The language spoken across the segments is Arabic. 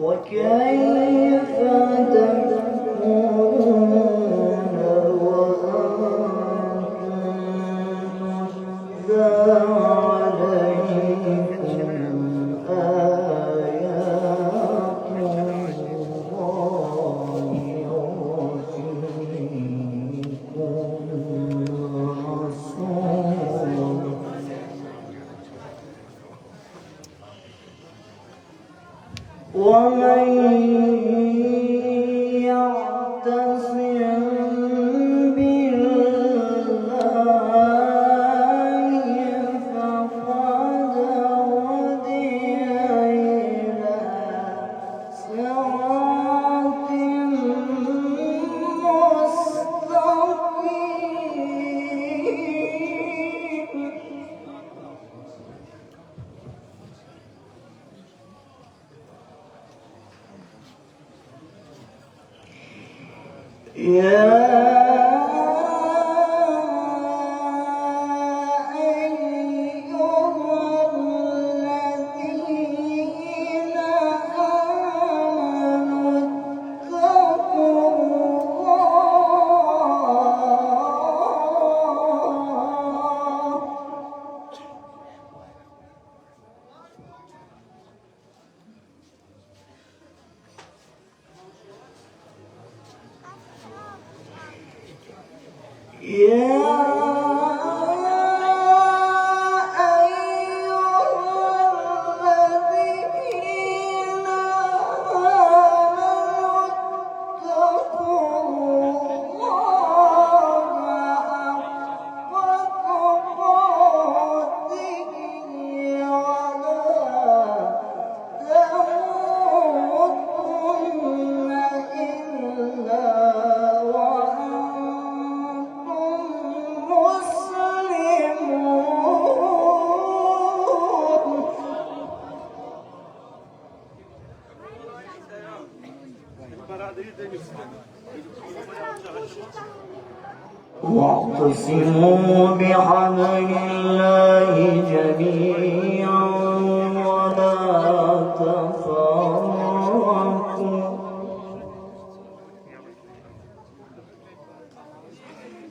وكيف تكفرون وأنتم تتلى عليكم آيات الله وفيكم رسوله ومن يعتصم بالله فقد هدي إلى صراط مستقيم. واعتصموا بحبل الله جميعا ولا تفرقوا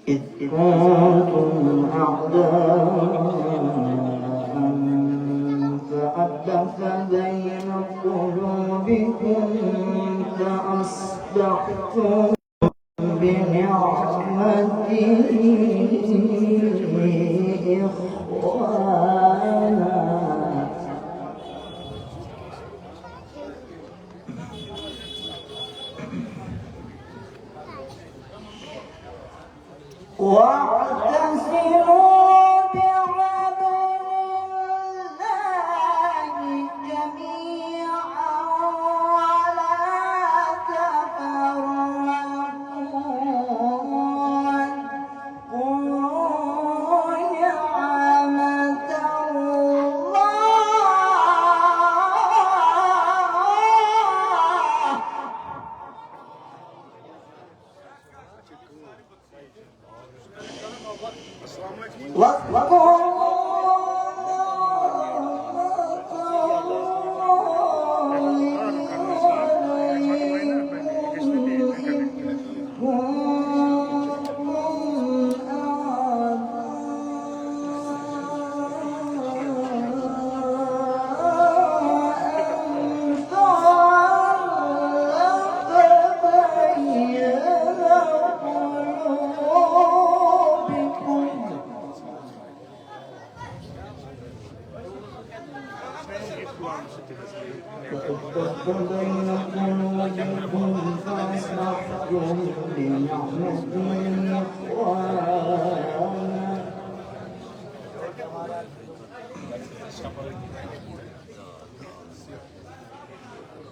إذ كنتم أعداء فألف بين قلوبكم فأصبحتم بنعمته إخوانا واعتصموا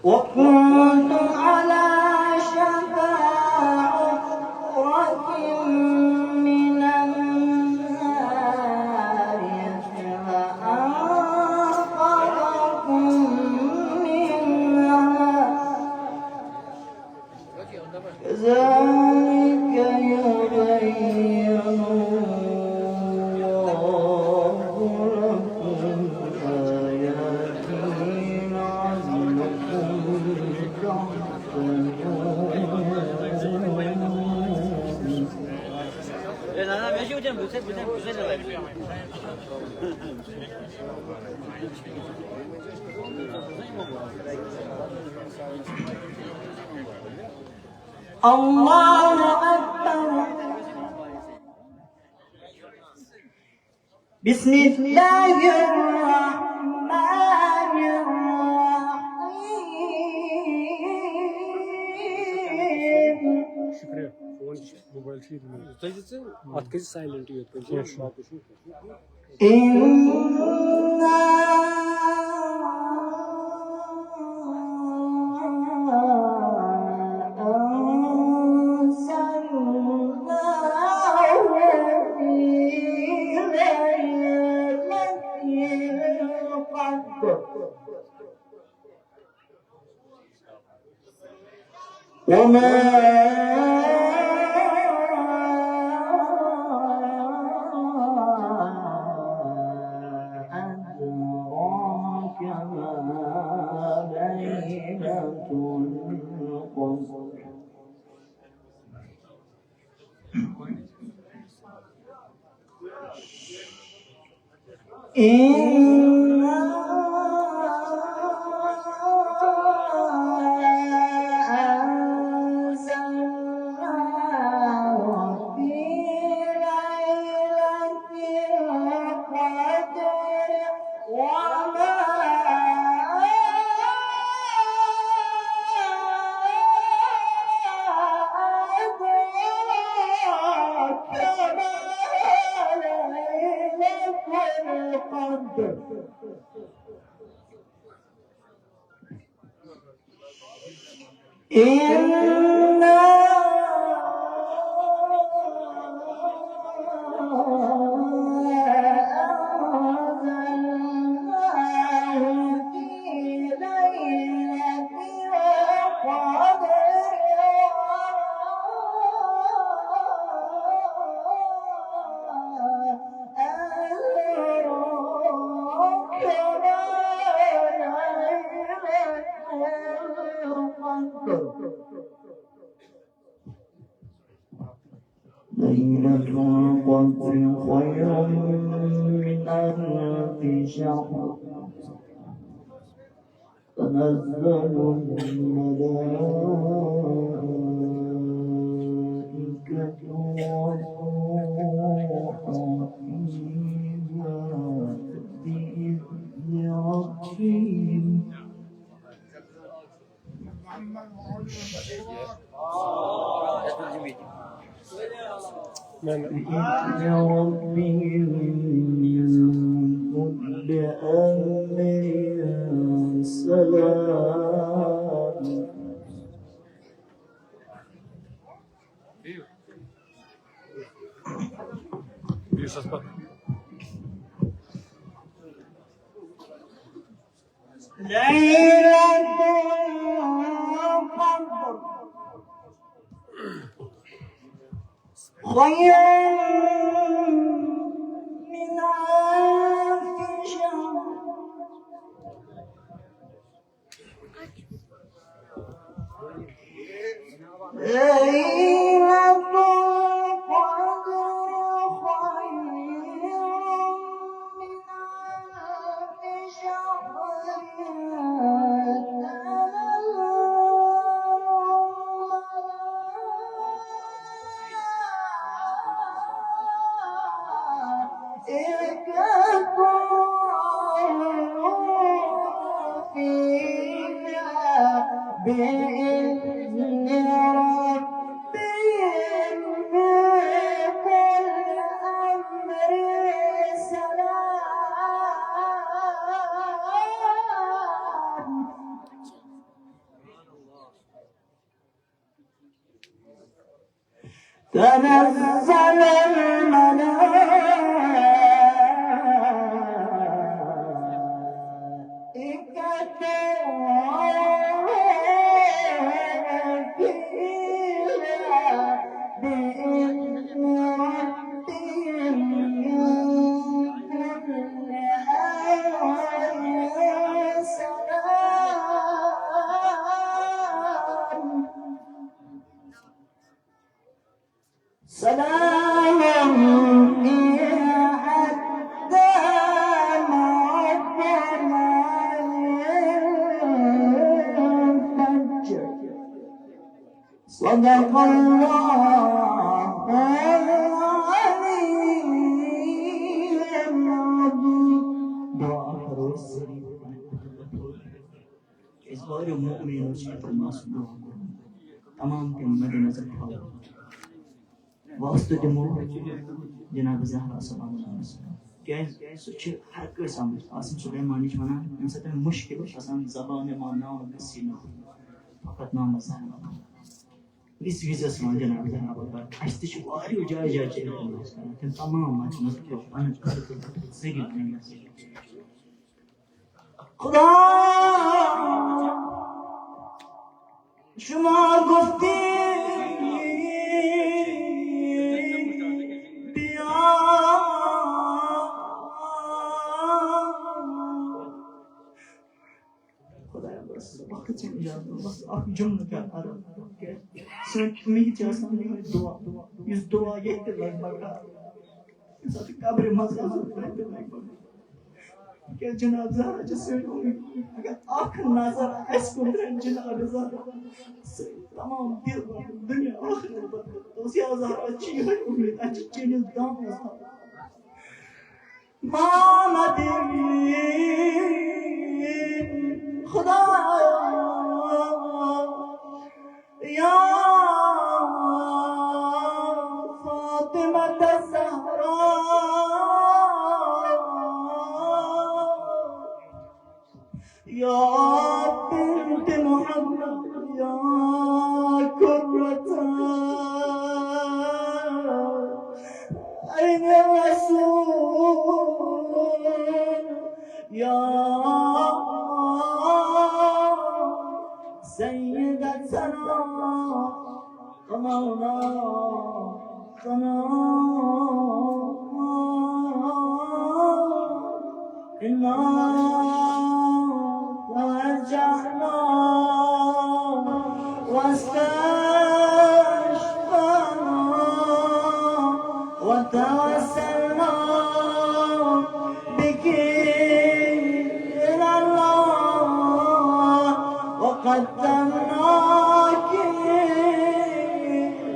وكنتم على شفا حفرة من النار فأنقذكم منها كذلك يبين الله لكم آياته لعلكم الله أكبر. بسم الله الرحمن الرحيم. Şükrü, phone mobile sheet में. तो आज कैसे silent ही होते हैं? बात कुछ नहीं. إنا أنزلناه في ليلة القدر وما أدراك ما ليلة القدر إنا أنزلناه في ليلة القدر وما أدراك ما ليلة القدر إنا أنزلناه في ليلة القدر ليلة القدر خير من ألف شهر تنزل الملائكة والروح فيها بإذن ربهم بإذن ربهم من كل أمر سلام ليلة القدر خير من ألف شهر ليلة القدر خير من ألف شهر بإذن ربهم من كل أمر سلام تنزل الملائكة فيها بإذن ربهم من كل أمر سلام سلام صدق الله العلي العظيم. دعاء فروز إزبار مؤمن وشيط المصدوق تمام के मद्देनजर रखो वास्तु दिमो जनाब ज़हरा सल्लल्लाहु अलैहि वसल्लम क्या सुच हर कर समझ आसिम सुलेमानी वना इन सत मुश्किल आसान ज़बान माना और नसीना फकत नाम ज़हरा इस विजय से जनाब ज़हरा पर अस्ति शुवारी जाय जाय चले तम तमाम मजनस को अनंत कर सही नहीं खुदा شما گفتی بیا خدایا بس وقت اجازه بس آپ جمله کا ارا کہ سن می جاسان دعا اس دعا یہ تے لگ بگا ذات قبر مزاز تے لگ بگا کہ جناب زہرا جسے اگر آنکھ نظر اس کو جناب زہرا تمام دل دنیا آخرت دوستی آزار اچھی ہے امید اچھی چینل دام آزار مانا دیوین خدا یا فاطمة الزهراء یا بنت محمد یا أين الرسول يا سيدتنا مولانا إنا توجهنا وتوسلنا بك إلى الله وقدمناك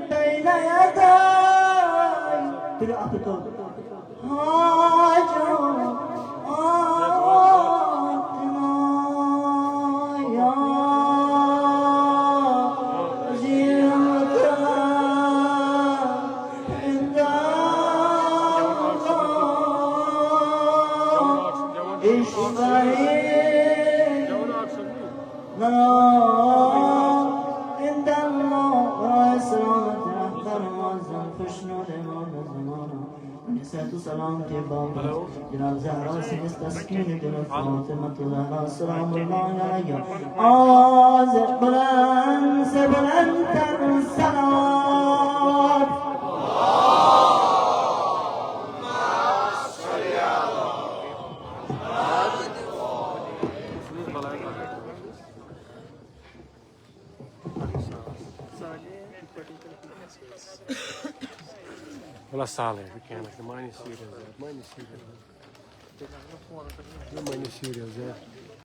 بين يدي حاجاتنا يا سلام کے بابا جناب زہرا سے اس تسکین دل فاطمۃ الزہرا سلام اللہ علیہ آواز بلند سے بلند تر سلام ولا صالح كانت ماني سيريا ماني سيريا